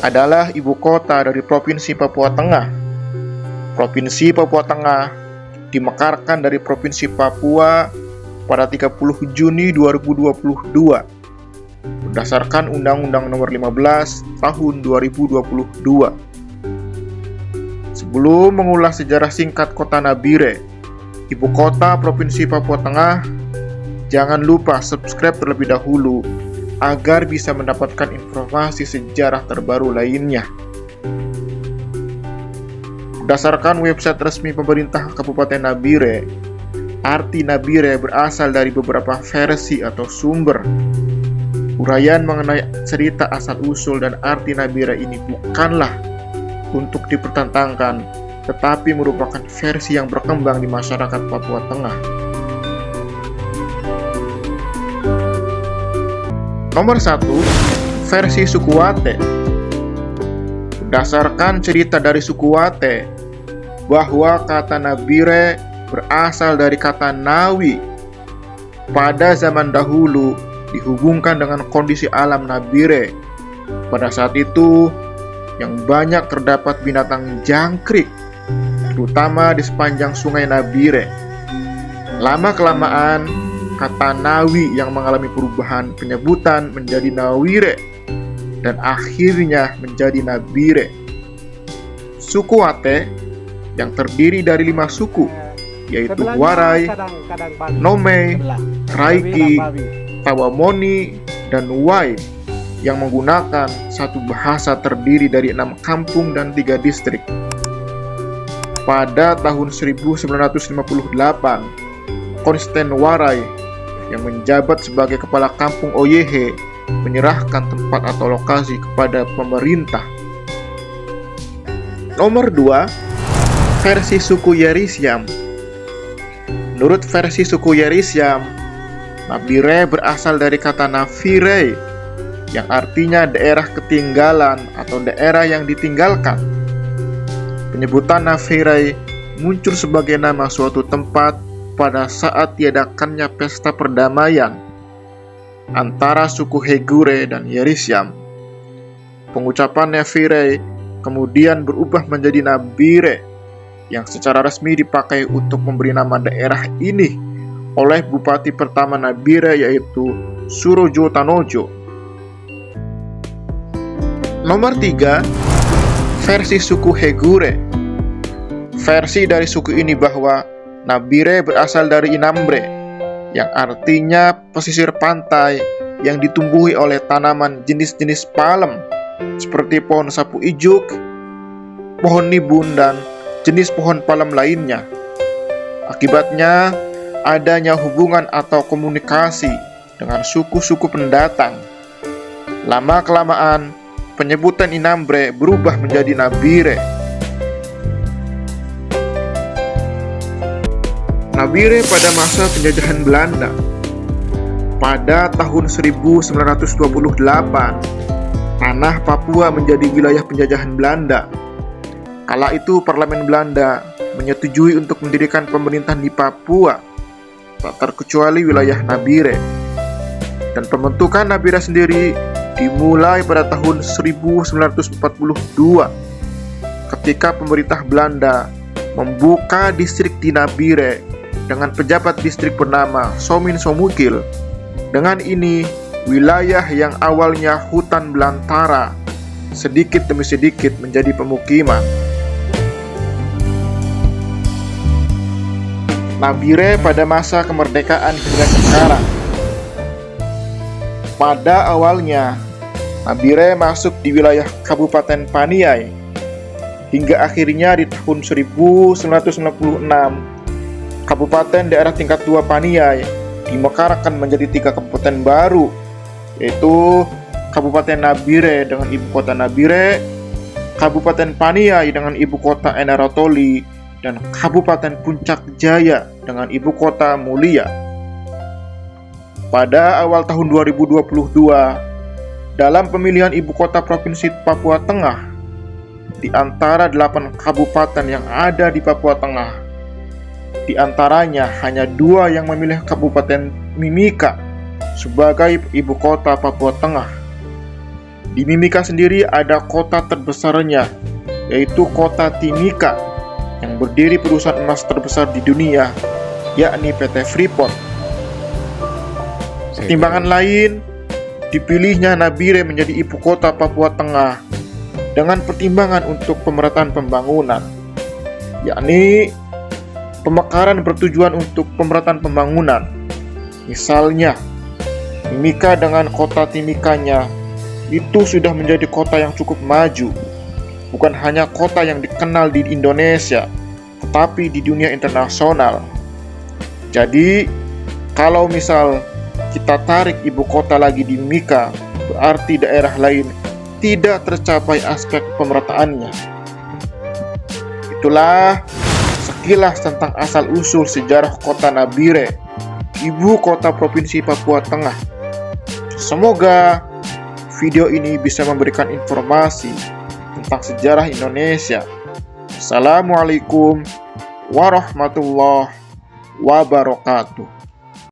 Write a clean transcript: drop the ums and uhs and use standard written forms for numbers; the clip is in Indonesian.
adalah ibu kota dari Provinsi Papua Tengah. Provinsi Papua Tengah dimekarkan dari Provinsi Papua pada 30 Juni 2022 berdasarkan Undang-Undang Nomor 15 Tahun 2022. Sebelum mengulas sejarah singkat Kota Nabire, ibu kota Provinsi Papua Tengah, jangan lupa subscribe terlebih dahulu agar bisa mendapatkan informasi sejarah terbaru lainnya. Berdasarkan website resmi pemerintah Kabupaten Nabire, arti Nabire berasal dari beberapa versi atau sumber. Uraian mengenai cerita asal-usul dan arti Nabire ini bukanlah untuk dipertentangkan, tetapi merupakan versi yang berkembang di masyarakat Papua Tengah. Nomor 1, versi suku Wate. Berdasarkan cerita dari suku Wate, bahwa kata Nabire berasal dari kata Nawi. Pada zaman dahulu dihubungkan dengan kondisi alam Nabire. Pada saat itu, yang banyak terdapat binatang jangkrik, terutama di sepanjang sungai Nabire. Lama-kelamaan, kata Nawi yang mengalami perubahan penyebutan menjadi Nawire dan akhirnya menjadi Nabire. Suku Wate yang terdiri dari 5 suku, yaitu Waray, Nome, Raiki, Tawamoni, dan Wai, yang menggunakan satu bahasa terdiri dari 6 kampung dan 3 distrik. Pada tahun 1958, Konsten Waray yang menjabat sebagai kepala kampung Oyehe menyerahkan tempat atau lokasi kepada pemerintah. Nomor 2, versi suku Yerisyam. Menurut versi suku Yerisyam, Nabire berasal dari kata Navire yang artinya daerah ketinggalan atau daerah yang ditinggalkan. Penyebutan Navire muncul sebagai nama suatu tempat pada saat diadakannya pesta perdamaian antara suku Hegure dan Yerisyam. Pengucapan Navire kemudian berubah menjadi Nabire yang secara resmi dipakai untuk memberi nama daerah ini oleh bupati pertama Nabire, yaitu Surojo Tanojo. Nomor 3, versi suku Hegure. Versi dari suku ini bahwa Nabire berasal dari Inambre, yang artinya pesisir pantai yang ditumbuhi oleh tanaman jenis-jenis palem seperti pohon sapu ijuk, pohon nibun, dan jenis pohon palem lainnya. Akibatnya, adanya hubungan atau komunikasi dengan suku-suku pendatang. Lama-kelamaan, penyebutan Inambre berubah menjadi Nabire. Nabire pada masa penjajahan Belanda. Pada tahun 1928, tanah Papua menjadi wilayah penjajahan Belanda. Kala itu parlemen Belanda menyetujui untuk mendirikan pemerintahan di Papua, tak terkecuali wilayah Nabire. Dan pembentukan Nabire sendiri dimulai pada tahun 1942 ketika pemerintah Belanda membuka distrik di Nabire dengan pejabat distrik bernama Somin Somukil. Dengan ini, wilayah yang awalnya hutan belantara sedikit demi sedikit menjadi pemukiman. Nabire pada masa kemerdekaan hingga sekarang. Pada awalnya, Nabire masuk di wilayah Kabupaten Paniai hingga akhirnya di tahun 1996 Kabupaten daerah tingkat 2 Paniai dimekarkan menjadi 3 kabupaten baru, yaitu Kabupaten Nabire dengan ibu kota Nabire, Kabupaten Paniai dengan ibu kota Enarotoli, dan Kabupaten Puncak Jaya dengan ibu kota Mulia. Pada awal tahun 2022, dalam pemilihan ibu kota Provinsi Papua Tengah, di antara 8 kabupaten yang ada di Papua Tengah, di antaranya hanya 2 yang memilih Kabupaten Mimika sebagai ibu kota Papua Tengah. Di Mimika sendiri ada kota terbesarnya, yaitu kota Timika, yang berdiri perusahaan emas terbesar di dunia, yakni PT Freeport. Pertimbangan lain, dipilihnya Nabire menjadi ibu kota Papua Tengah dengan pertimbangan untuk pemerataan pembangunan, yakni pemekaran bertujuan untuk pemerataan pembangunan. Misalnya, Mimika dengan kota Timikanya itu sudah menjadi kota yang cukup maju, bukan hanya kota yang dikenal di Indonesia, tetapi di dunia internasional. Jadi, kalau misal kita tarik ibu kota lagi di Mimika, berarti daerah lain tidak tercapai aspek pemerataannya. Itulah sekilas tentang asal-usul sejarah kota Nabire, ibu kota Provinsi Papua Tengah. Semoga video ini bisa memberikan informasi tentang sejarah Indonesia. Assalamualaikum warahmatullahi wabarakatuh.